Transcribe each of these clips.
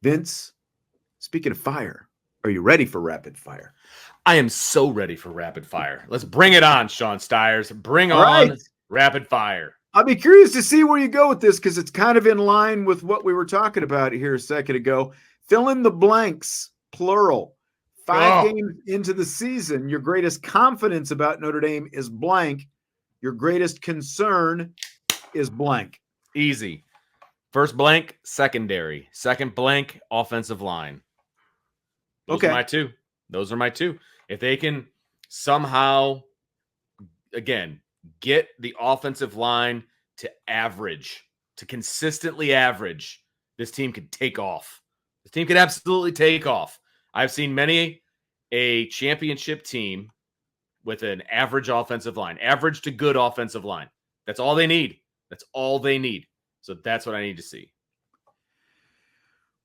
Vince, speaking of fire, are you ready for rapid fire? I am so ready for rapid fire. Let's bring it on, Sean Stiers. Bring All right. on rapid fire. I'll be curious to see where you go with this because it's kind of in line with what we were talking about here a second ago. Fill in the blanks, plural. 5 games into the season, your greatest confidence about Notre Dame is blank. Your greatest concern is blank. Easy. First blank, secondary. Second blank, offensive line. Those are my two. Those are my two. If they can somehow, again, get the offensive line to average, to consistently average, this team could take off. This team could absolutely take off. I've seen many a championship team with an average offensive line, average to good offensive line. That's all they need. That's all they need. So that's what I need to see.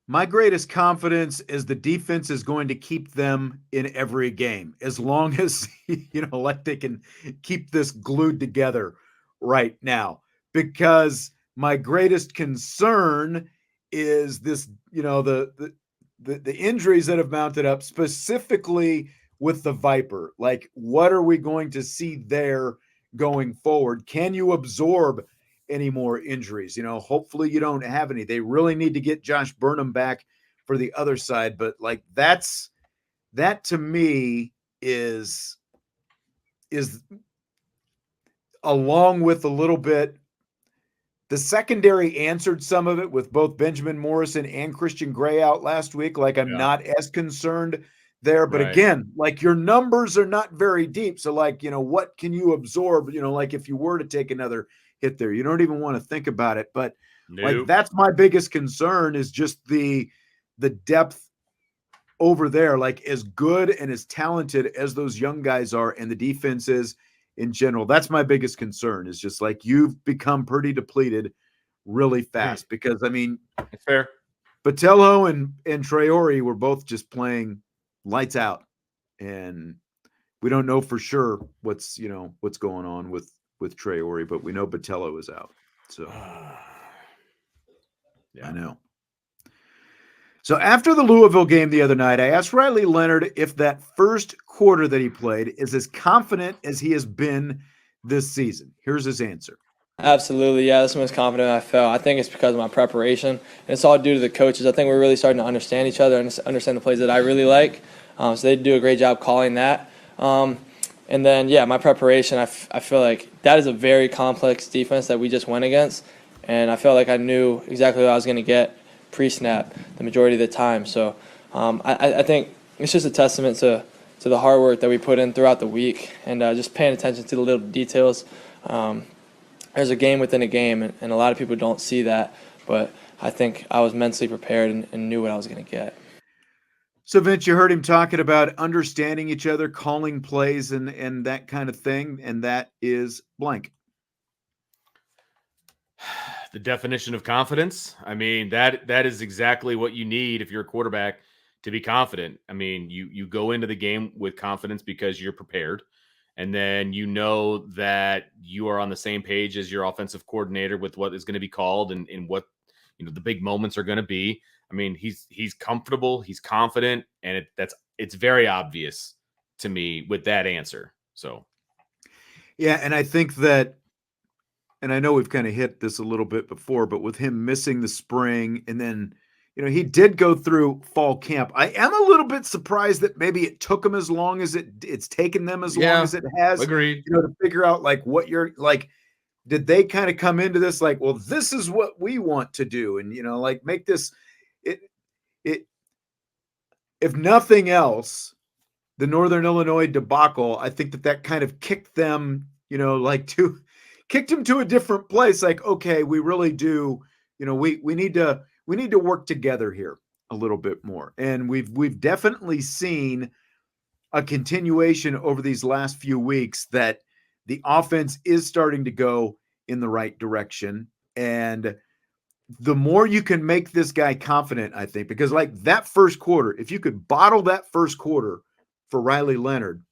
My greatest confidence is the defense is going to keep them in every game as long as, like they can keep this glued together right now. Because my greatest concern is this, the injuries that have mounted up specifically with the Viper. Like, what are we going to see there going forward? Can you absorb any more injuries? Hopefully you don't have any. They really need to get Josh Burnham back for the other side, but like that to me is along with a little bit. The secondary answered some of it with both Benjamin Morrison and Christian Gray out last week. Like, I'm not as concerned there, but again, like, your numbers are not very deep. So like, what can you absorb? Like, if you were to take another hit there, you don't even want to think about it. But like, that's my biggest concern is just the depth over there. Like, as good and as talented as those young guys are and the defense is in general, that's my biggest concern is just like, you've become pretty depleted really fast because it's fair. Botelho and Traore were both just playing lights out, and we don't know for sure what's going on with Traore, but we know Botelho is out. So I know. So after the Louisville game the other night, I asked Riley Leonard if that first quarter that he played is as confident as he has been this season. Here's his answer. Absolutely, yeah. That's the most confident I felt. I think it's because of my preparation, and it's all due to the coaches. I think we're really starting to understand each other and understand the plays that I really like. So they do a great job calling that. And then, yeah, my preparation, I feel like that is a very complex defense that we just went against, and I felt like I knew exactly what I was going to get pre-snap the majority of the time. So I think it's just a testament to the hard work that we put in throughout the week and just paying attention to the little details. There's a game within a game, and a lot of people don't see that, but I think I was mentally prepared and knew what I was going to get. So, Vince, you heard him talking about understanding each other, calling plays, and that kind of thing, and that is blank. The definition of confidence. That is exactly what you need if you're a quarterback to be confident. You go into the game with confidence because you're prepared. And then you know that you are on the same page as your offensive coordinator with what is going to be called and what the big moments are going to be. He's comfortable, he's confident, and it's very obvious to me with that answer. So, yeah, and I think that, and I know we've kind of hit this a little bit before, but with him missing the spring and then he did go through fall camp. I am a little bit surprised that maybe it took him as long as it's taken them as long as it has. Agreed. To figure out like what you're like, did they kind of come into this like, well, this is what we want to do, and like make this it if nothing else, the Northern Illinois debacle, I think that kind of kicked them, kicked him to a different place. Like, okay, we really do, we need to work together here a little bit more. And we've definitely seen a continuation over these last few weeks that the offense is starting to go in the right direction. And the more you can make this guy confident, I think, because like that first quarter, if you could bottle that first quarter for Riley Leonard,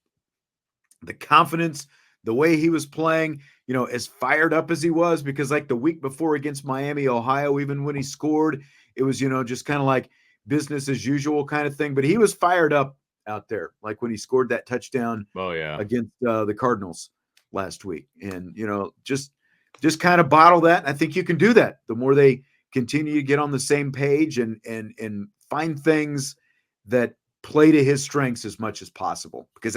the confidence, the way he was playing, as fired up as he was, because like the week before against Miami, Ohio, even when he scored, it was, just kind of like business as usual kind of thing, but he was fired up out there, like when he scored that touchdown against the Cardinals last week. And, just kind of bottle that. I think you can do that. The more they continue to get on the same page and find things that play to his strengths as much as possible, because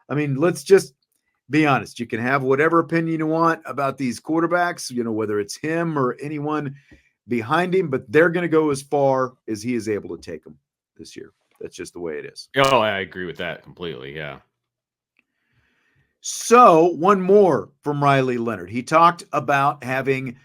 let's just be honest. You can have whatever opinion you want about these quarterbacks, whether it's him or anyone behind him, but they're going to go as far as he is able to take them this year. That's just the way it is. Oh, I agree with that completely. Yeah. So one more from Riley Leonard. He talked about having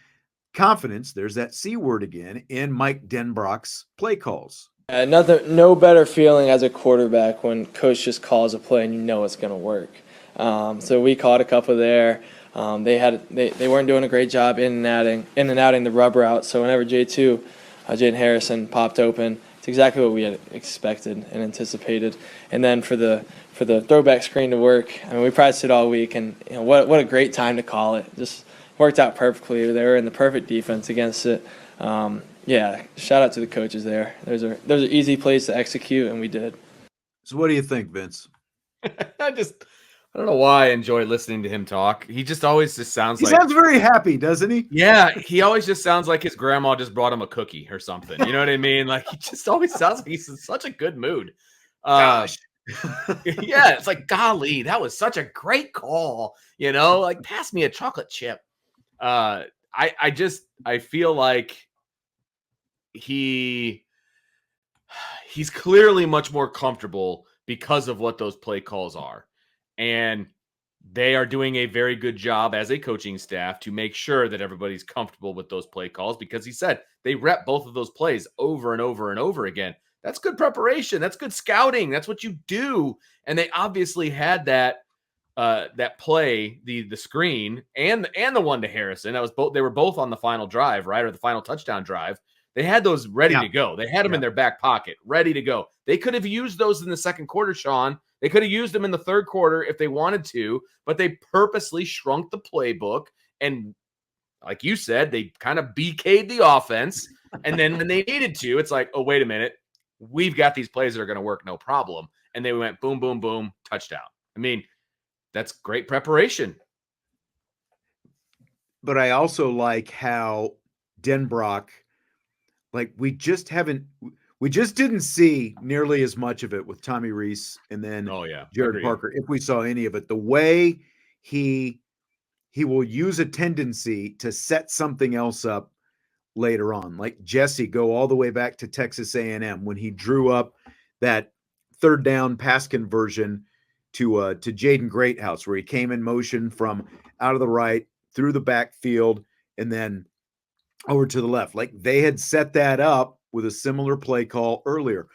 confidence, there's that C word again, in Mike Denbrock's play calls. No better feeling as a quarterback when coach just calls a play and you know it's going to work. So we caught a couple there. They weren't doing a great job in and outing the rub route. So whenever Jaden Harrison popped open, it's exactly what we had expected and anticipated. And then for the throwback screen to work, we practiced it all week, and what a great time to call it. Just worked out perfectly. They were in the perfect defense against it. Shout out to the coaches there. Those are easy plays to execute, and we did. So what do you think, Vince? I don't know why I enjoy listening to him talk. He just always sounds like... He sounds very happy, doesn't he? Yeah, he always just sounds like his grandma just brought him a cookie or something. You know what I mean? Like, he just always sounds like he's in such a good mood. Gosh. Yeah, it's like, golly, that was such a great call. Like, pass me a chocolate chip. I feel like he's clearly much more comfortable because of what those play calls are. And they are doing a very good job as a coaching staff to make sure that everybody's comfortable with those play calls, because he said they rep both of those plays over and over and over again. That's good preparation. That's good scouting. That's what you do. And they obviously had that play, the screen and the one to Harrison. That was both. They were both on the final drive, right? Or the final touchdown drive. They had those ready to go. They had them in their back pocket, ready to go. They could have used those in the second quarter, Sean. They could have used them in the third quarter if they wanted to, but they purposely shrunk the playbook. And like you said, they kind of BK'd the offense. And then when they needed to, it's like, oh, wait a minute. We've got these plays that are going to work, no problem. And they went boom, boom, boom, touchdown. That's great preparation. But I also like how Denbrock, we just didn't see nearly as much of it with Tommy Reece and then Jared Parker. If we saw any of it, the way he will use a tendency to set something else up later on, like Jesse, go all the way back to Texas A&M when he drew up that third down pass conversion to Jaden Greathouse, where he came in motion from out of the right through the backfield and then over to the left. Like, they had set that up with a similar play call earlier.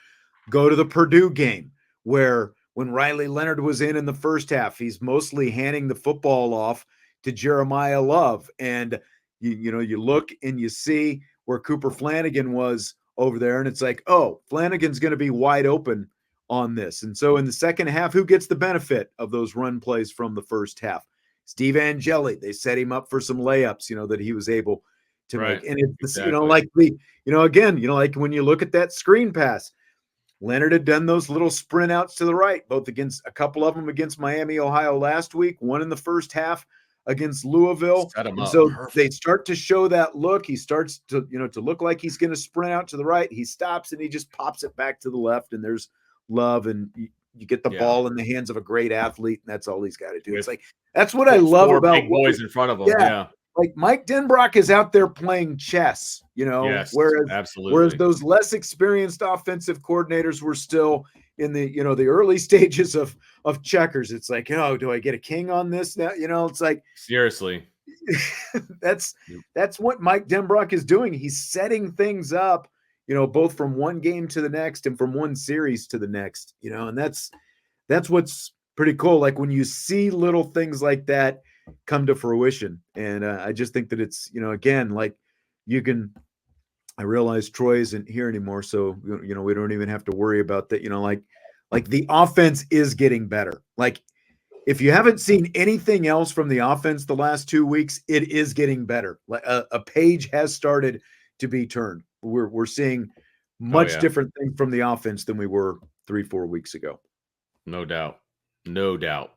Go to the Purdue game, where when Riley Leonard was in the first half, he's mostly handing the football off to Jeremiah Love. And you look and you see where Cooper Flanagan was over there, and it's like, oh, Flanagan's going to be wide open on this. And so in the second half, who gets the benefit of those run plays from the first half? Steve Angeli. They set him up for some layups, that he was able to make. And it's, exactly. Like when you look at that screen pass, Leonard had done those little sprint outs to the right, both against a couple of them against Miami, Ohio last week, one in the first half against Louisville. And so they start to show that look. He starts to, to look like he's going to sprint out to the right. He stops and he just pops it back to the left, and there's Love, and you get the ball in the hands of a great athlete, and that's all he's got to do. It's like, that's what I love about big boys in front of him. Yeah. Like Mike Denbrock is out there playing chess, Yes, whereas absolutely. Those less experienced offensive coordinators were still in the, the early stages of checkers. It's like, oh, do I get a king on this now? It's like, seriously. that's what Mike Denbrock is doing. He's setting things up, both from one game to the next and from one series to the next, and that's what's pretty cool. Like when you see little things like that come to fruition. And I just think that it's, again, like I realize Troy isn't here anymore. So, we don't even have to worry about that, like the offense is getting better. Like, if you haven't seen anything else from the offense the last 2 weeks, it is getting better. Like a page has started to be turned. We're seeing Much different thing from the offense than we were 3-4 weeks ago. No doubt. No doubt.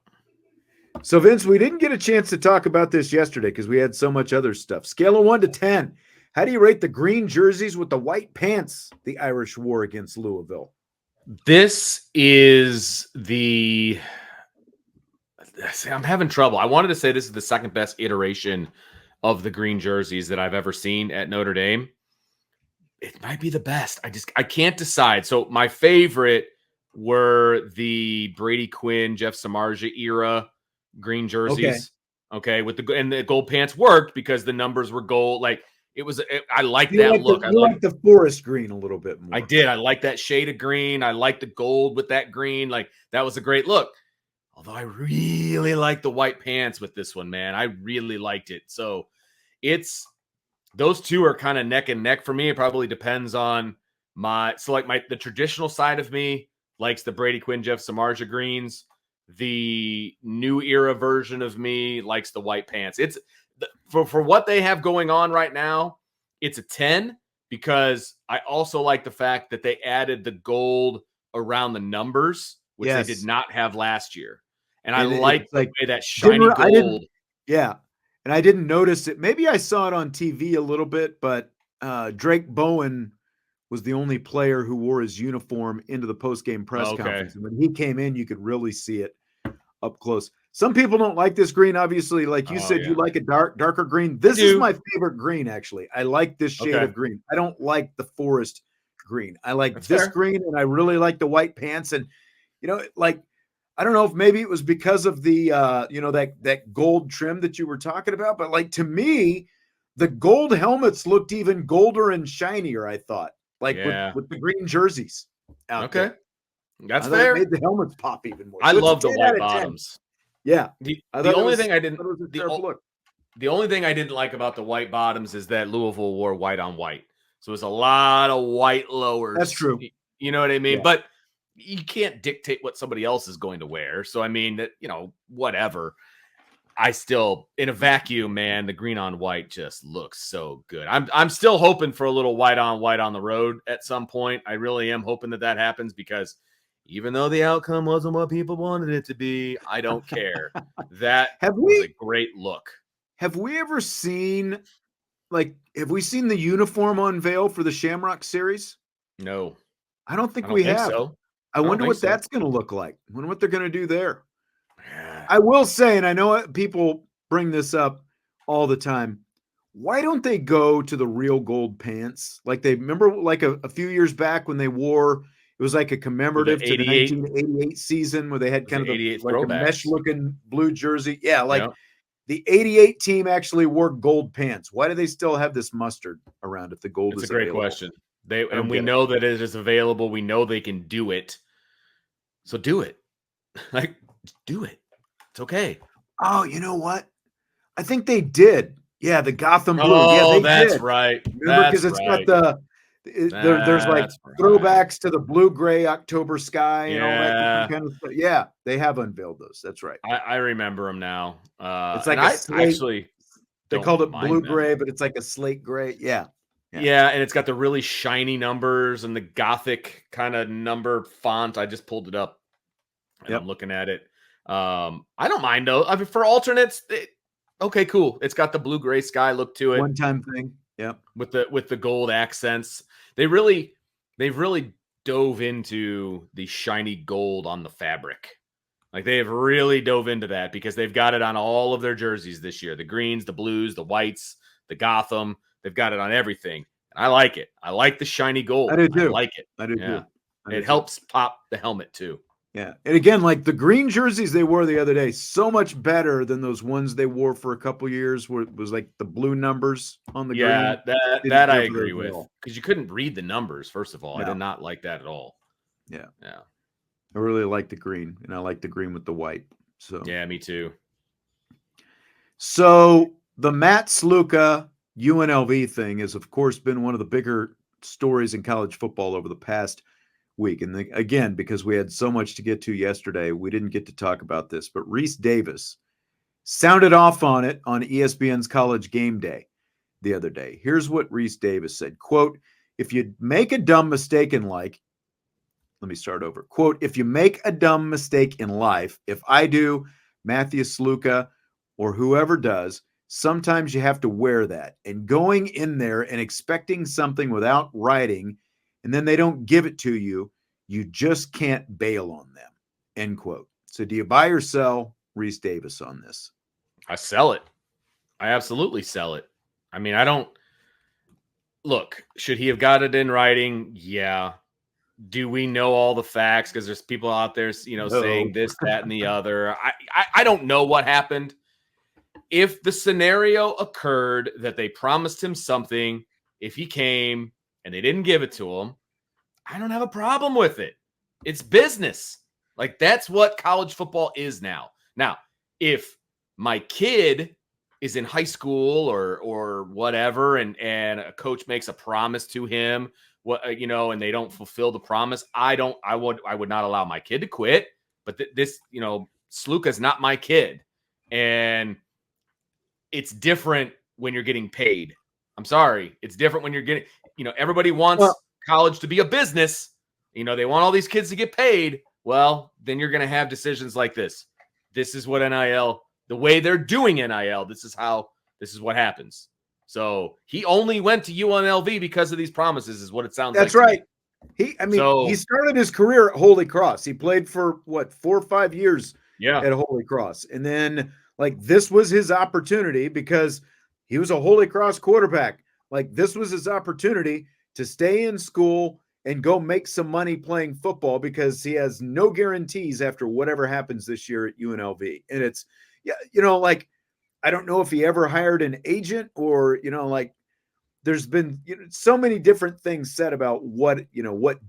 So, Vince, we didn't get a chance to talk about this yesterday because we had so much other stuff. Scale of 1 to 10. How do you rate the green jerseys with the white pants the Irish wore against Louisville? This is I'm having trouble. I wanted to say this is the second best iteration of the green jerseys that I've ever seen at Notre Dame. It might be the best. I can't decide. So my favorite were the Brady Quinn, Jeff Samardzija era green jerseys. Okay, with the gold pants worked because the numbers were gold. Like I like that look. I like the forest green a little bit more. I did. I like that shade of green. I like the gold with that green. Like that was a great look. Although I really like the white pants with this one, man. I really liked it. So those two are kind of neck and neck for me. It probably depends on the traditional side of me likes the Brady Quinn, Jeff Samardzija greens. The new era version of me likes the white pants. It's for what they have going on right now. It's a 10 because I also like the fact that they added the gold around the numbers, which they did not have last year. And I like the way that shiny gold. And I didn't notice it. Maybe I saw it on TV a little bit, but Drake Bowen was the only player who wore his uniform into the post-game press conference. And when he came in, you could really see it up close. Some people don't like this green. Obviously, like you said, you like a darker green. This is my favorite green, actually. I like this shade of green. I don't like the forest green. I like this green, and I really like the white pants. And, I don't know if maybe it was because of the, that gold trim that you were talking about, but like to me, the gold helmets looked even golder and shinier, I thought, with the green jerseys out there. That's fair. It made the helmets pop even more. I love the white bottoms. Yeah. The only thing I didn't like about the white bottoms is that Louisville wore white on white. So it's a lot of white lowers. That's true. You know what I mean? Yeah. But you can't dictate what somebody else is going to wear. So, I mean, whatever. I still, in a vacuum, man, the green on white just looks so good. I'm still hoping for a little white on the road at some point. I really am hoping that happens because even though the outcome wasn't what people wanted it to be, I don't care. That was a great look. Have we ever seen, have we seen the uniform unveil for the Shamrock series? No. I don't think we have. So. I wonder what that's going to look like. I wonder what they're going to do there. I will say, and I know people bring this up all the time, why don't they go to the real gold pants? Like they remember like a few years back when they wore, it was like a commemorative to the 1988 season where they had kind of a mesh looking blue jersey. Yeah. The 88 team actually wore gold pants. Why do they still have this mustard around if the gold is available? It's a great question. We know that it is available. We know they can do it. So do it. Do it. It's okay. Oh, you know what? I think they did. Yeah, the Gotham blue. Oh, that's right. Remember, because it's got there's throwbacks to the blue-gray October sky and all that kind of stuff. Yeah, they have unveiled those. That's right. I remember them now. It's like a slate. They called it blue-gray, but it's like a slate gray. Yeah. Yeah, and it's got the really shiny numbers and the Gothic kind of number font. I just pulled it up and I'm looking at it. I don't mind though. I mean, for alternates, okay, cool. It's got the blue-gray sky look to it. One-time thing. Yeah. With the gold accents. They've really dove into the shiny gold on the fabric. Like they have really dove into that because they've got it on all of their jerseys this year. The greens, the blues, the whites, the Gotham. They've got it on everything. And I like it. I like the shiny gold. I do too. I like it. I do too. It helps pop the helmet too. Yeah. And again, like the green jerseys they wore the other day, so much better than those ones they wore for a couple years where it was like the blue numbers on the green. Yeah, that I agree with. Because you couldn't read the numbers, first of all. No. I did not like that at all. Yeah. Yeah. I really like the green, and I like the green with the white. So yeah, me too. So the Matt Sluka UNLV thing has, of course, been one of the bigger stories in college football over the past week. And again, because we had so much to get to yesterday, we didn't get to talk about this. But Reece Davis sounded off on it on ESPN's College Game Day the other day. Here's what Reece Davis said, quote, if you make a dumb mistake in life, let me start over. Quote, if you make a dumb mistake in life, if I do, Matthew Sluka, or whoever does, sometimes you have to wear that. And going in there and expecting something without writing, and then they don't give it to you, you just can't bail on them. End quote. So do you buy or sell Reece Davis on this? I sell it. I absolutely sell it. I mean, I don't look, should he have got it in writing? Yeah. Do we know all the facts? Because there's people out there, saying this, that, and the other. I don't know what happened. If the scenario occurred that they promised him something, if he came and they didn't give it to him, I don't have a problem with it. It's business. Like, that's what college football is now. Now, if my kid is in high school or whatever, and a coach makes a promise to him, and they don't fulfill the promise, I would not allow my kid to quit. But this, Sluka's not my kid. And it's different when you're getting paid. I'm sorry. It's different when you're getting, everybody wants college to be a business. They want all these kids to get paid. Well, then you're going to have decisions like this. This is what NIL, the way they're doing NIL, this is what happens. So he only went to UNLV because of these promises, is what it sounds like. That's right. He started his career at Holy Cross. He played for 4 or 5 years at Holy Cross. And then this was his opportunity because he was a Holy Cross quarterback. This was his opportunity to stay in school and go make some money playing football, because he has no guarantees after whatever happens this year at UNLV. And it's, I don't know if he ever hired an agent or, there's been so many different things said about what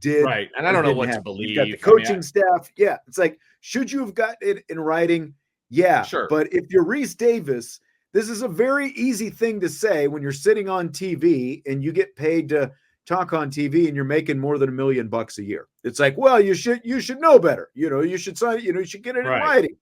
did. Right. And I don't know what to believe. You got the coaching staff. Yeah. It's like, should you have got it in writing? Yeah. Sure. But if you're Reece Davis, this is a very easy thing to say when you're sitting on TV and you get paid to talk on TV and you're making more than $1 million a year. It's like, well, you should know better. You should sign, you should get it in writing.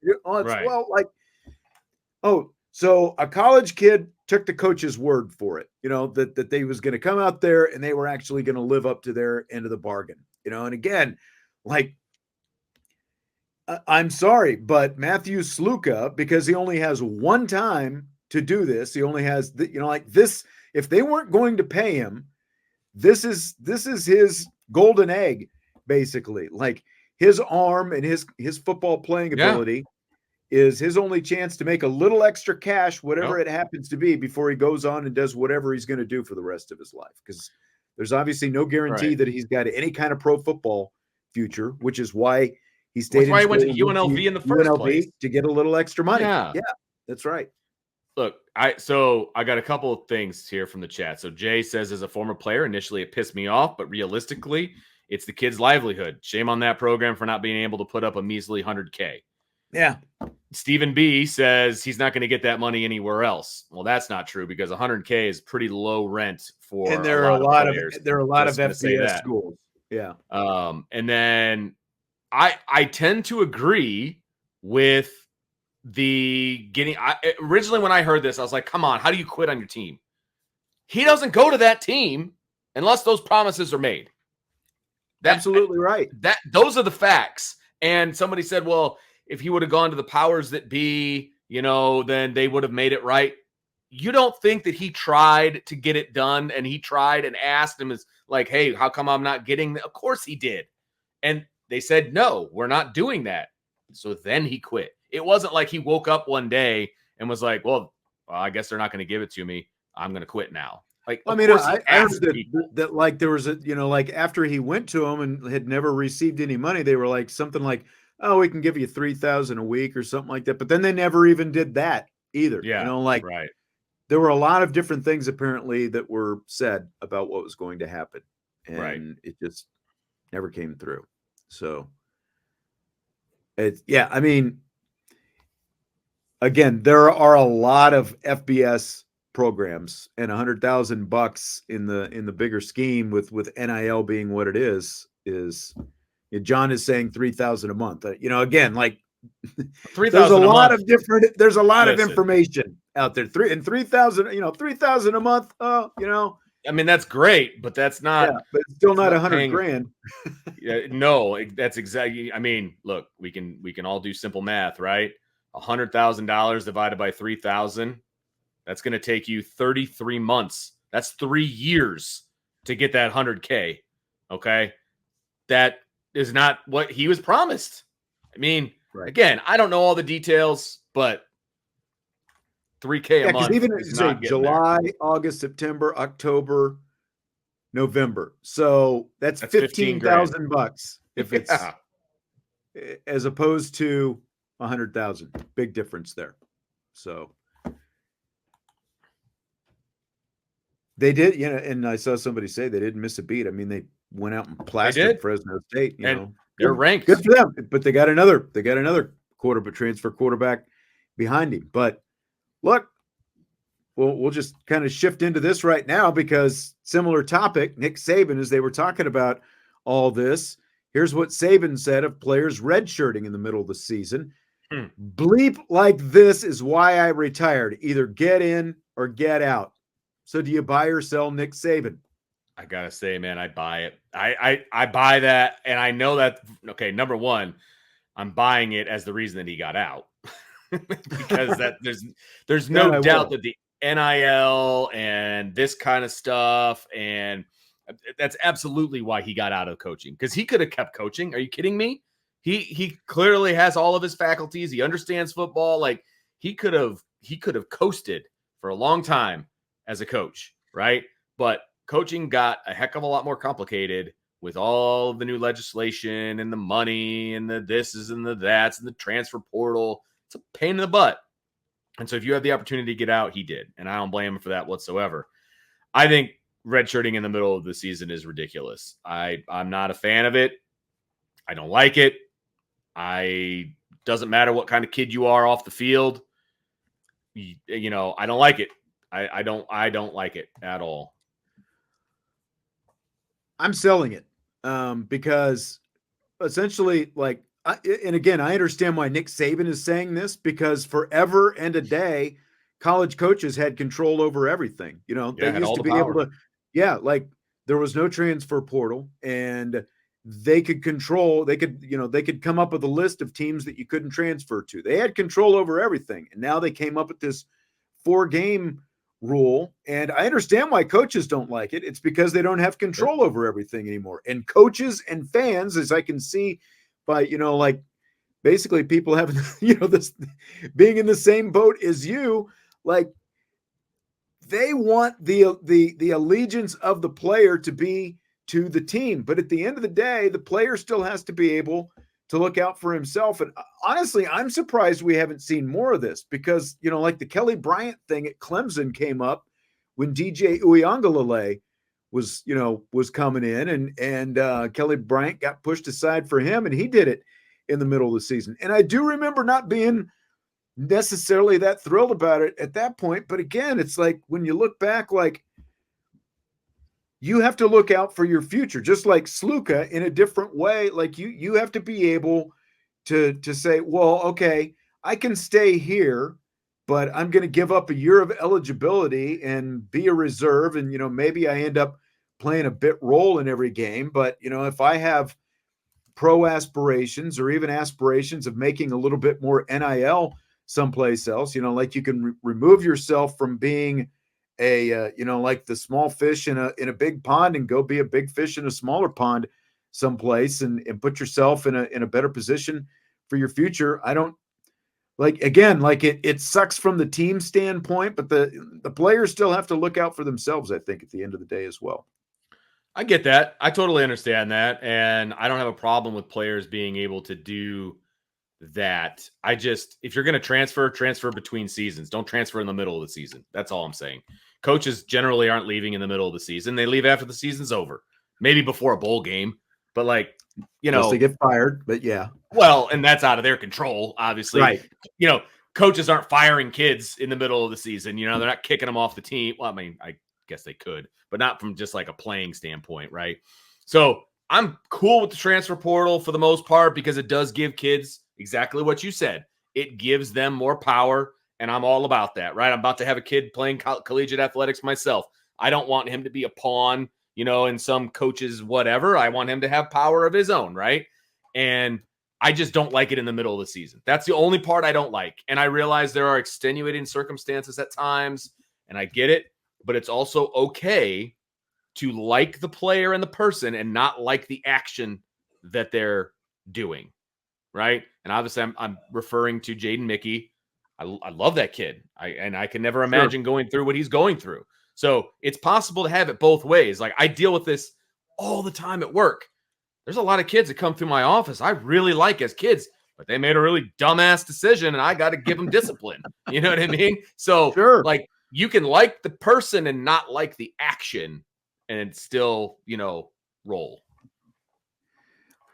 So a college kid took the coach's word for it, that they was going to come out there and they were actually going to live up to their end of the bargain, and again, I'm sorry, but Matthew Sluka, because he only has one time to do this, he only has, this, if they weren't going to pay him, this is his golden egg, basically. His arm and his football playing ability is his only chance to make a little extra cash, whatever it happens to be, before he goes on and does whatever he's going to do for the rest of his life. Because there's obviously no guarantee that he's got any kind of pro football future, which is why he stayed. That's why he went to UNLV in the first place, to get a little extra money. Yeah, that's right. Look, I got a couple of things here from the chat. So Jay says, as a former player, initially it pissed me off, but realistically, it's the kid's livelihood. Shame on that program for not being able to put up a measly $100K. Yeah. Stephen B says he's not going to get that money anywhere else. Well, that's not true, because $100K is pretty low rent for. And there are a lot of FBS schools. Yeah. And then I tend to agree with the getting. Originally, when I heard this, I was like, "Come on, how do you quit on your team?" He doesn't go to that team unless those promises are made. Absolutely right. Those are the facts. And somebody said, "Well, if he would have gone to the powers that be, then they would have made it right." You don't think that he tried to get it done, and he tried and asked him, is like, "Hey, how come I'm not getting that?" Of course he did. And they said, "No, we're not doing that." So then he quit. It wasn't like he woke up one day and was like, well, I guess they're not going to give it to me. I'm going to quit now. I heard that there was after he went to them and had never received any money, they were like something like, "Oh, we can give you $3,000 a week," or something like that. But then they never even did that either. Yeah. Right. There were a lot of different things apparently that were said about what was going to happen. And it just never came through. So again, there are a lot of FBS programs, and $100,000 in the bigger scheme with NIL being what it is John is saying $3,000 a month. Again, there's a lot of different. There's a lot of information out there. $3,000 a month. I mean, that's great, but that's not. Yeah, but it's still not paying $100,000. No, that's exactly. I mean, look, we can all do simple math, right? $100,000 divided by 3,000. That's going to take you 33 months. That's 3 years to get that 100K. Okay, that is not what he was promised. I mean, again, I don't know all the details, but $3K a month even is say not getting July, there. August, September, October, November. So that's $15,000 if it's as opposed to 100,000. Big difference there. So they did, and I saw somebody say they didn't miss a beat. I mean, they went out and plastered Fresno State. You know, they're ranked. Good for them. But they got another transfer quarterback behind him. But look, we'll just kind of shift into this right now because similar topic, Nick Saban, as they were talking about all this. Here's what Saban said of players redshirting in the middle of the season. Bleep like this is why I retired. Either get in or get out. So do you buy or sell Nick Saban? I gotta say, man, I buy it. I buy that, and I know that. Okay, number one, I'm buying it as the reason that he got out because that there's no doubt that the NIL and this kind of stuff, and that's absolutely why he got out of coaching because he could have kept coaching. Are you kidding me? He clearly has all of his faculties. He understands football. Like he could have coasted for a long time as a coach, right? But coaching got a heck of a lot more complicated with all of the new legislation and the money and the thises and the that's and the transfer portal. It's a pain in the butt. And so if you have the opportunity to get out, he did. And I don't blame him for that whatsoever. I think redshirting in the middle of the season is ridiculous. I'm not a fan of it. I don't like it. Doesn't matter what kind of kid you are off the field. You know, I don't like it. I don't like it at all. I'm selling it because essentially, like, and again, I understand why Nick Saban is saying this because forever and a day, college coaches had control over everything. You know, they used to be able to, like there was no transfer portal and they could control, they could come up with a list of teams that you couldn't transfer to. They had control over everything. And now they came up with this 4-game rule. And I understand why coaches don't like it. It's because they don't have control over everything anymore. And coaches and fans, as I can see by, like basically people having, this being in the same boat as you, like they want the allegiance of the player to be to the team. But at the end of the day, the player still has to be able to look out for himself. And honestly, I'm surprised we haven't seen more of this because, like the Kelly Bryant thing at Clemson came up when DJ Uiagalelei was coming in and Kelly Bryant got pushed aside for him and he did it in the middle of the season. And I do remember not being necessarily that thrilled about it at that point. But again, it's like when you look back, like you have to look out for your future, just like Sluka in a different way. Like you have to be able to say, well, okay, I can stay here, but I'm going to give up a year of eligibility and be a reserve. And, maybe I end up playing a bit role in every game. But, if I have pro aspirations or even aspirations of making a little bit more NIL someplace else, like you can remove yourself from being like the small fish in a big pond and go be a big fish in a smaller pond someplace and put yourself in a better position for your future. I don't like, again, like it sucks from the team standpoint, but the players still have to look out for themselves, I think, at the end of the day as well. I get that. I totally understand that. And I don't have a problem with players being able to do that. If you're going to transfer between seasons. Don't transfer in the middle of the season. That's all I'm saying. Coaches generally aren't leaving in the middle of the season. They leave after the season's over, maybe before a bowl game, but unless they get fired, but yeah. Well, and that's out of their control, obviously. Right. Coaches aren't firing kids in the middle of the season. They're not kicking them off the team. Well, I mean, I guess they could, but not from just like a playing standpoint, right? So I'm cool with the transfer portal for the most part because it does give kids exactly what you said. It gives them more power, and I'm all about that, right? I'm about to have a kid playing collegiate athletics myself. I don't want him to be a pawn, in some coach's whatever. I want him to have power of his own, right? And I just don't like it in the middle of the season. That's the only part I don't like. And I realize there are extenuating circumstances at times, and I get it, but it's also okay to like the player and the person and not like the action that they're doing, right? And obviously I'm referring to Jaden Mickey. I love that kid. I can never imagine going through what he's going through. So it's possible to have it both ways. Like, I deal with this all the time at work. There's a lot of kids that come through my office I really like as kids, but they made a really dumbass decision and I got to give them discipline. You know what I mean? So like, you can like the person and not like the action and still, roll.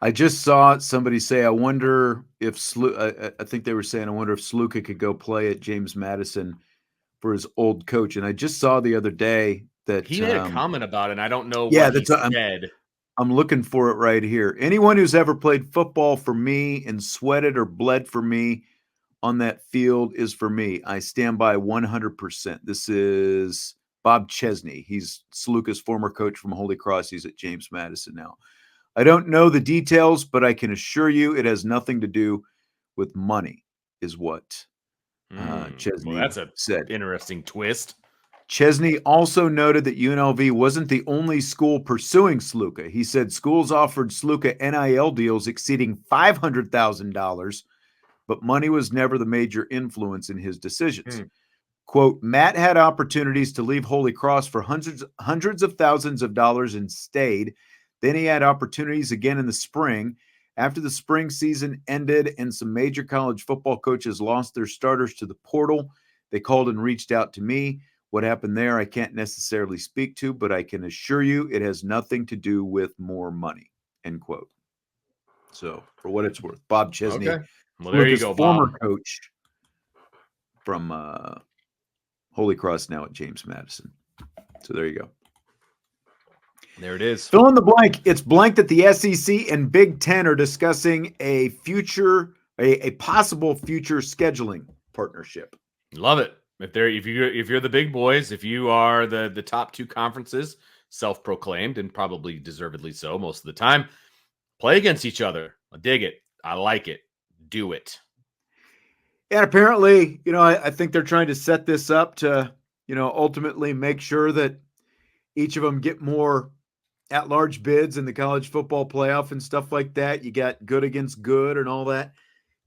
I just saw somebody say, I wonder if I think they were saying, I wonder if Sluka could go play at James Madison for his old coach. And I just saw the other day that he made a comment about it. And I don't know what he said. I'm looking for it right here. Anyone who's ever played football for me and sweated or bled for me on that field is for me. I stand by 100%. This is Bob Chesney. He's Sluka's former coach from Holy Cross. He's at James Madison now. I don't know the details, but I can assure you it has nothing to do with money, is what Chesney said. Interesting twist. Chesney also noted that UNLV wasn't the only school pursuing Sluka. He said schools offered Sluka NIL deals exceeding $500,000, but money was never the major influence in his decisions. Quote, Matt had opportunities to leave Holy Cross for hundreds of thousands of dollars and stayed. Then he had opportunities again in the spring. After the spring season ended and some major college football coaches lost their starters to the portal, they called and reached out to me. What happened there, I can't necessarily speak to, but I can assure you it has nothing to do with more money, end quote. So, for what it's worth, Bob Chesney, well, there you go, former Bob. coach from Holy Cross, now at James Madison. So there you go. There it is. Fill in the blank. It's blank that the SEC and Big Ten are discussing a possible future scheduling partnership. Love it. If you're the big boys, if you are the top two conferences, self-proclaimed and probably deservedly so most of the time, play against each other. I dig it. I like it. Do it. And apparently, I think they're trying to set this up to, ultimately make sure that each of them get more at-large bids in the college football playoff and stuff like that. You got good against good and all that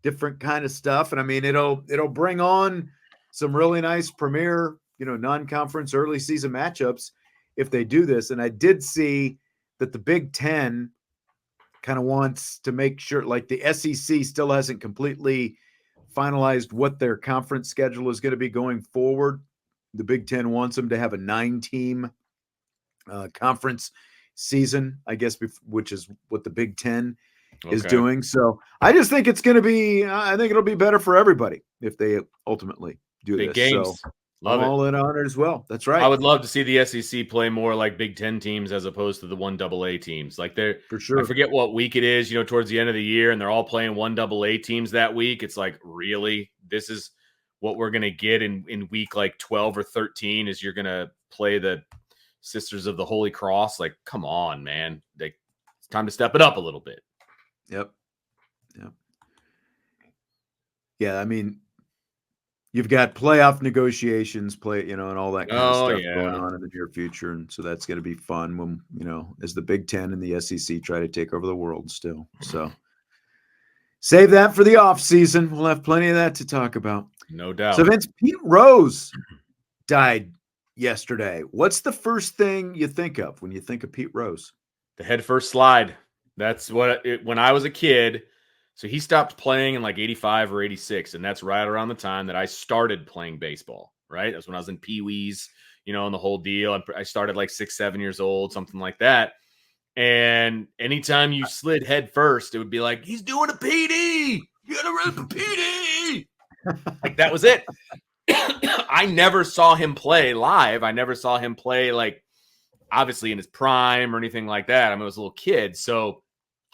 different kind of stuff. And I mean, it'll bring on some really nice premier, non-conference early season matchups if they do this. And I did see that the Big Ten kind of wants to make sure, like the SEC still hasn't completely finalized what their conference schedule is going to be going forward. The Big Ten wants them to have a 9-team conference season, I guess, which is what the Big Ten is doing. So I just think it's going to be, I think it'll be better for everybody if they ultimately do big this. Games. So love I'm all in on it as well. That's right. I would love to see the SEC play more like Big Ten teams as opposed to the 1AA teams. Like they're for sure. I forget what week it is, towards the end of the year, and they're all playing 1AA teams that week. It's like, really? This is what we're going to get in week like 12 or 13 is you're going to play the Sisters of the Holy Cross. Like, come on, man. It's time to step it up a little bit. Yep. Yeah, I mean, you've got playoff negotiations, and all that kind of stuff going on in the near future. And so that's going to be fun when, as the Big Ten and the SEC try to take over the world still. So save that for the off season. We'll have plenty of that to talk about. No doubt. So Vince, Pete Rose died yesterday. What's the first thing you think of when you think of Pete Rose? The head first slide. That's when I was a kid. So he stopped playing in like 85 or 86. And that's right around the time that I started playing baseball, right? That's when I was in Pee-wees, and the whole deal. I started like 6, 7 years old, something like that. And anytime you slid head first, it would be like, he's doing a PD. You got to run a PD. Like that was it. I never saw him play live. I never saw him play like obviously in his prime or anything like that. I mean, I was a little kid. So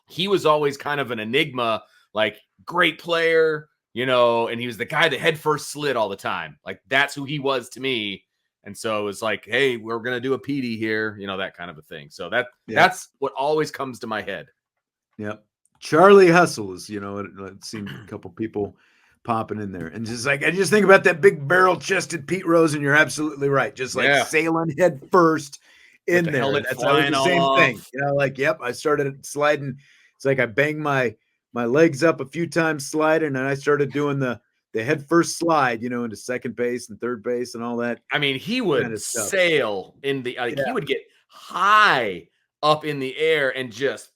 he was always kind of an enigma, like great player, and he was the guy that head first slid all the time. Like that's who he was to me. And so it was like, hey, we're going to do a PD here, that kind of a thing. So that's what always comes to my head. Yep. Charlie Hustle is, I've seen a couple people popping in there. And just like, I just think about that big barrel chested Pete Rose, and you're absolutely right. Just like sailing head first in the there. Helmet That's always flying the same off. thing. Yep. I started sliding. It's like I banged my legs up a few times sliding, and I started doing the head first slide, into second base and third base and all that. I mean, he would kind of stuff. sail in the he would get high up in the air and just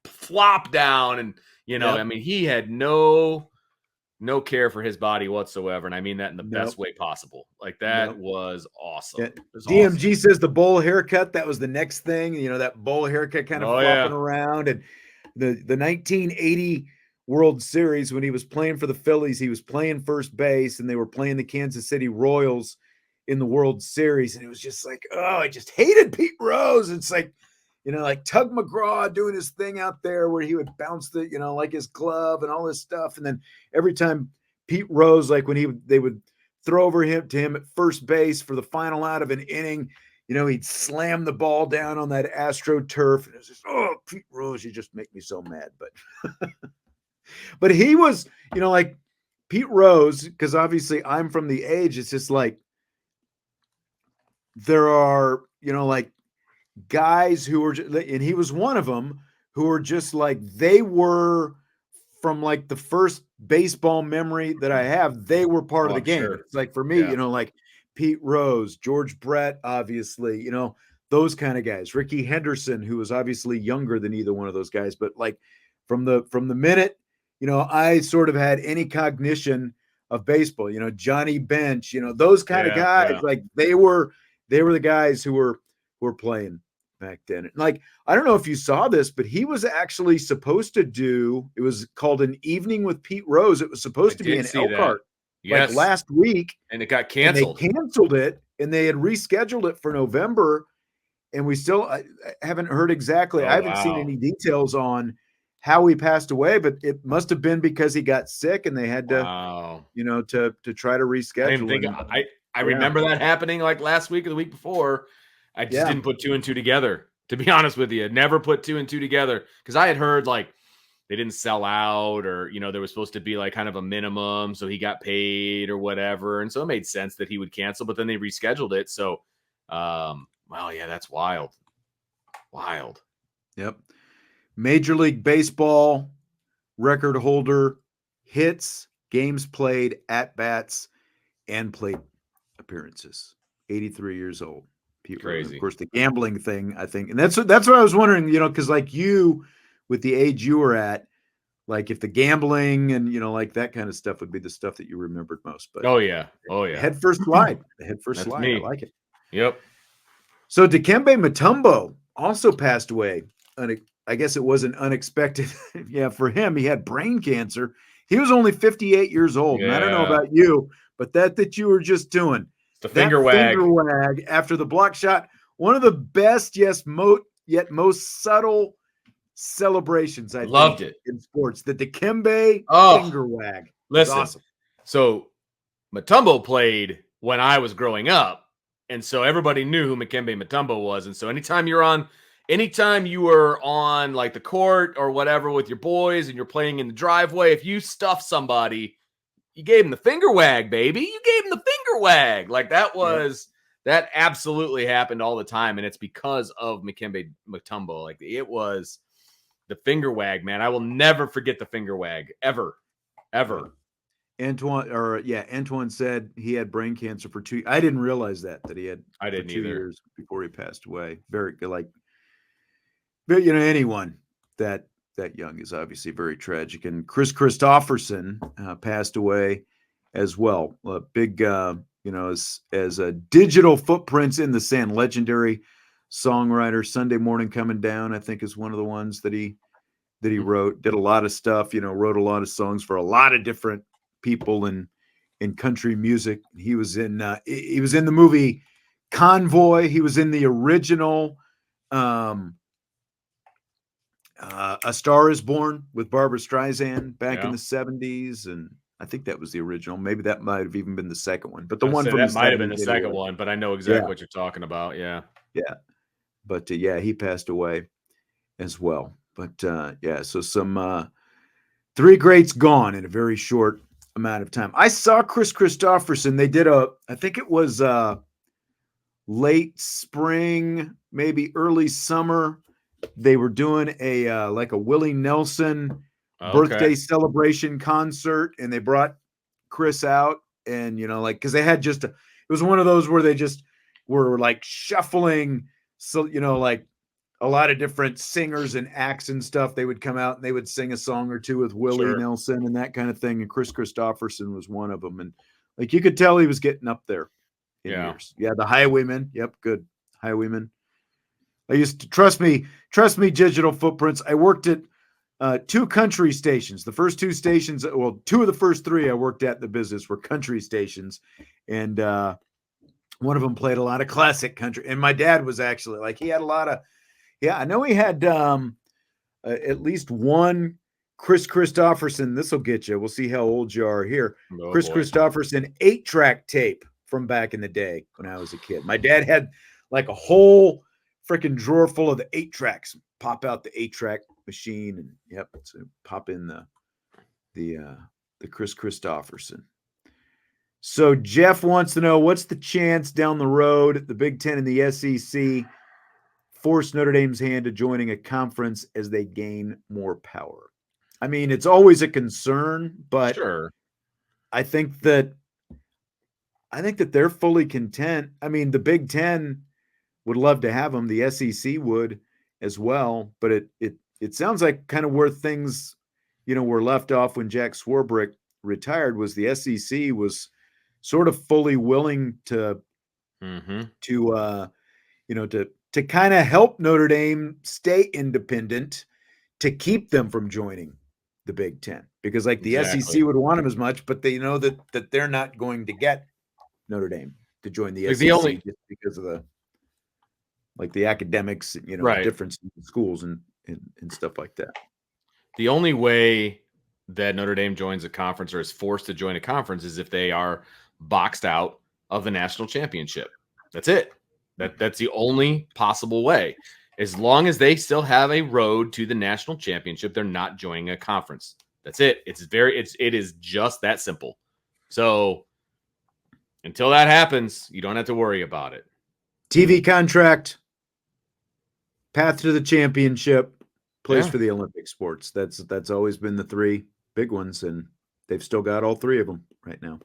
flop down, and I mean, he had no care for his body whatsoever, and I mean that in the best way possible. Like that was awesome. Yeah. Was DMG says the bowl haircut, that was the next thing, that bowl haircut kind of flopping around. And the 1980 World Series, when he was playing for the Phillies, he was playing first base, and they were playing the Kansas City Royals in the World Series, and it was just like, oh, I just hated Pete Rose. It's like, like Tug McGraw doing his thing out there where he would bounce the, like his glove and all this stuff. And then every time Pete Rose, like when they would throw over to him at first base for the final out of an inning, he'd slam the ball down on that Astro turf. And it was just, oh, Pete Rose, you just make me so mad. But he was, like Pete Rose, because obviously I'm from the age, it's just like there are, like guys who were, and he was one of them, who were just like, they were from like the first baseball memory that I have, they were part of the game. Sure. It's like for me, like Pete Rose, George Brett, obviously, those kind of guys, Ricky Henderson, who was obviously younger than either one of those guys, but like from the minute, I sort of had any cognition of baseball, Johnny Bench, those kind of guys, like they were the guys who were playing back then. Like, I don't know if you saw this, but he was actually supposed to do, it was called An Evening with Pete Rose. It was supposed to be in Elkhart like last week. And it got canceled. And they canceled it, and they had rescheduled it for November. And we still I haven't heard exactly. I haven't seen any details on how he passed away, but it must have been because he got sick and they had to, to try to reschedule. I remember that happening like last week or the week before. I just didn't put two and two together, to be honest with you. Never put two and two together, because I had heard like they didn't sell out, or, there was supposed to be like kind of a minimum, so he got paid or whatever. And so it made sense that he would cancel, but then they rescheduled it. So, that's wild. Wild. Yep. Major League Baseball record holder, hits, games played, at-bats, and plate appearances. 83 years old. Crazy. Of course, the gambling thing, I think. And that's what I was wondering, because like you, with the age you were at, like if the gambling and, like that kind of stuff would be the stuff that you remembered most. But head first slide. The head first slide. Me. I like it. Yep. So Dikembe Mutombo also passed away. I guess it wasn't unexpected. For him, he had brain cancer. He was only 58 years old. And I don't know about you, but that you were just doing. The finger wag after the block shot. One of the best, yet most subtle celebrations I loved it in sports. The Dikembe finger wag. Listen, awesome. So Mutombo played when I was growing up, and so everybody knew who Dikembe Mutombo was. And so anytime you were on like the court or whatever with your boys and you're playing in the driveway, if you stuffed somebody, you gave him the finger wag, baby. You gave him the finger wag. Like that absolutely happened all the time. And it's because of Dikembe Mutombo. Like it was the finger wag, man. I will never forget the finger wag ever. Antoine said he had brain cancer for 2 years. I didn't realize that he had for 2 years before he passed away. Very but anyone that young is obviously very tragic. And Chris Christopherson passed away as well. A big, as a digital footprints in the sand, legendary songwriter. Sunday Morning Coming Down, I think, is one of the ones that he wrote. Did a lot of stuff, wrote a lot of songs for a lot of different people in country music. He was in the movie Convoy. He was in the original A Star Is Born with Barbra Streisand back in the 70s. And I think that was the original. Maybe that might have even been the second one. But the I one say from that the might have been the 70s second anyway. one, but I know exactly Yeah. what you're talking about. Yeah. Yeah. But he passed away as well. But so some 3 greats gone in a very short amount of time. I saw Chris Christopherson. They did I think it was late spring, maybe early summer. They were doing a like a Willie Nelson birthday celebration concert, and they brought Chris out, and like, because they had it was one of those where they just were like shuffling, so like a lot of different singers and acts and stuff. They would come out and they would sing a song or two with Willie Nelson and that kind of thing, and Chris Christopherson was one of them, and like you could tell he was getting up there in years. Yeah, the Highwayman. Yep, good Highwayman. I used to trust me, Digital Footprints. I worked at 2 country stations. The first 2 stations, well, 2 of the first 3 I worked at in the business were country stations, and one of them played a lot of classic country. And my dad was actually like, he had a lot of, I know he had at least one Chris Christopherson. This will get you. We'll see how old you are here. Chris Christopherson 8-track tape from back in the day when I was a kid. My dad had like a whole freaking drawer full of the 8-tracks. Pop out the 8-track machine, and so pop in the Chris Christopherson. So Jeff wants to know, what's the chance down the road the Big Ten and the SEC force Notre Dame's hand to joining a conference as they gain more power? I mean, it's always a concern, but I think that they're fully content. I mean, the Big Ten would love to have them. The SEC would as well, but it sounds like kind of where things, were left off when Jack Swarbrick retired, was the SEC was sort of fully willing to kind of help Notre Dame stay independent, to keep them from joining the Big Ten, because like the SEC would want them as much, but they know that they're not going to get Notre Dame to join the SEC just because of the academics, difference in schools and stuff like that. The only way that Notre Dame joins a conference or is forced to join a conference is if they are boxed out of the national championship. That's it. That's the only possible way. As long as they still have a road to the national championship, they're not joining a conference. That's it. It is just that simple. So until that happens, you don't have to worry about it. TV contract, path to the championship, place for the Olympic sports. That's always been the 3 big ones, and they've still got all 3 of them right now.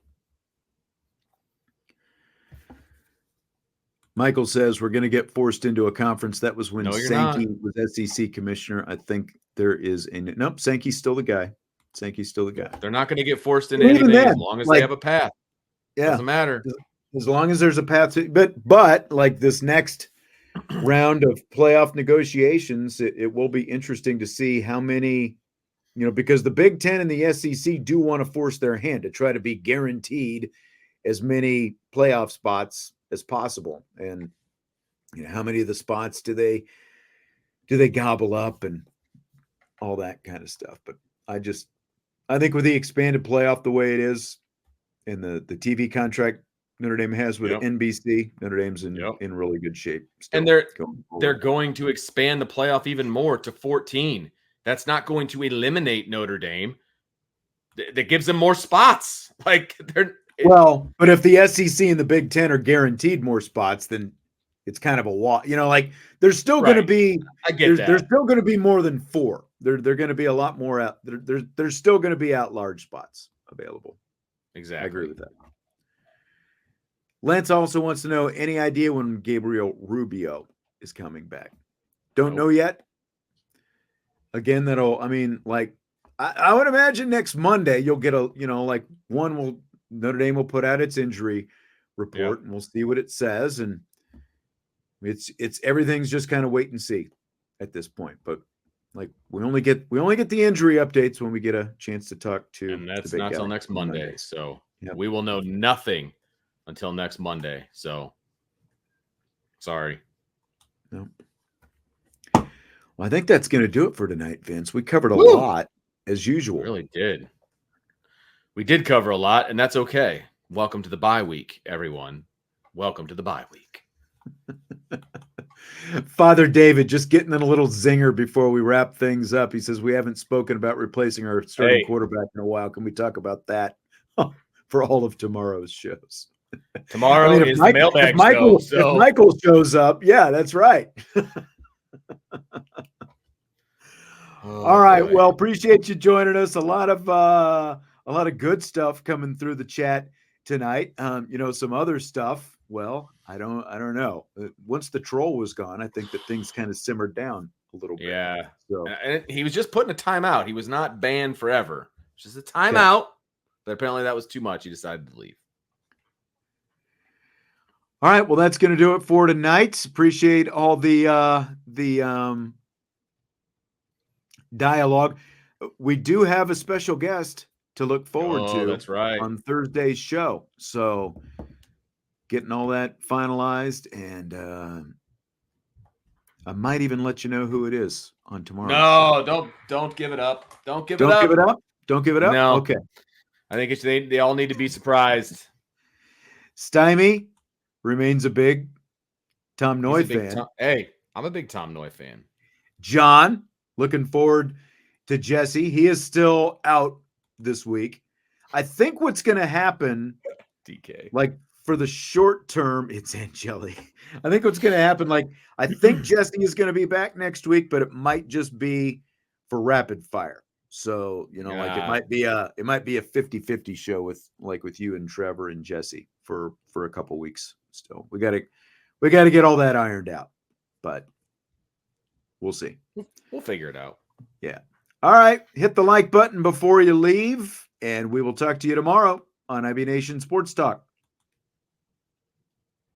Michael says we're going to get forced into a conference. That was when Sankey was SEC commissioner. I think there is nope. Sankey's still the guy. They're not going to get forced into anything then, as long as they have a path. Yeah, doesn't matter. As long as there's a path to, but like this next round of playoff negotiations, it will be interesting to see how many, because the Big Ten and the SEC do want to force their hand to try to be guaranteed as many playoff spots as possible, and how many of the spots do they gobble up and all that kind of stuff. But I think with the expanded playoff the way it is, and the TV contract Notre Dame has with NBC, Notre Dame's in really good shape. And they're going to expand the playoff even more to 14. That's not going to eliminate Notre Dame. That gives them more spots. Like but if the SEC and the Big Ten are guaranteed more spots, then it's kind of a walk. Like there's still going to be. I get that. There's still going to be more than 4. They're going to be a lot more out. There's still going to be at-large spots available. Exactly. I agree with that. Lance also wants to know, any idea when Gabriel Rubio is coming back? Don't know yet. Again, I would imagine next Monday you'll get Notre Dame will put out its injury report, and we'll see what it says. And it's everything's just kind of wait and see at this point. But like we only get the injury updates when we get a chance to talk to. And that's not till next Monday. So we will know nothing until next Monday. So sorry. No. Well, I think that's going to do it for tonight, Vince. We covered a lot as usual. We really did. We did cover a lot, and that's okay. Welcome to the bye week, everyone. Welcome to the bye week. Father David just getting in a little zinger before we wrap things up. He says, we haven't spoken about replacing our starting quarterback in a while. Can we talk about that for all of tomorrow's shows? Tomorrow is the mailbag show. So. If Michael shows up, yeah, that's right. All right. Boy. Well, appreciate you joining us. A lot of good stuff coming through the chat tonight. Some other stuff. Well, I don't know. Once the troll was gone, I think that things kind of simmered down a little bit. Yeah. So. And he was just putting a timeout. He was not banned forever. It's just a timeout. Okay. But apparently that was too much. He decided to leave. All right. Well, that's going to do it for tonight. Appreciate all the dialogue. We do have a special guest to look forward to. That's right. On Thursday's show. So getting all that finalized, and I might even let you know who it is on tomorrow. No, don't give it up. Don't give it up. Don't give it up. No. Okay. I think they all need to be surprised. Stymie remains a big Tom Noy fan. Hey, I'm a big Tom Noy fan. John, looking forward to Jesse. He is still out this week. I think what's going to happen, DK, like for the short term, it's Angeli. I think what's going to happen, I think Jesse is going to be back next week, but it might just be for rapid fire. So, it might be a 50-50 show with you and Trevor and Jesse for a couple weeks still. We got to get all that ironed out, but we'll see. We'll figure it out. Yeah. All right. Hit the like button before you leave, and we will talk to you tomorrow on IB Nation Sports Talk.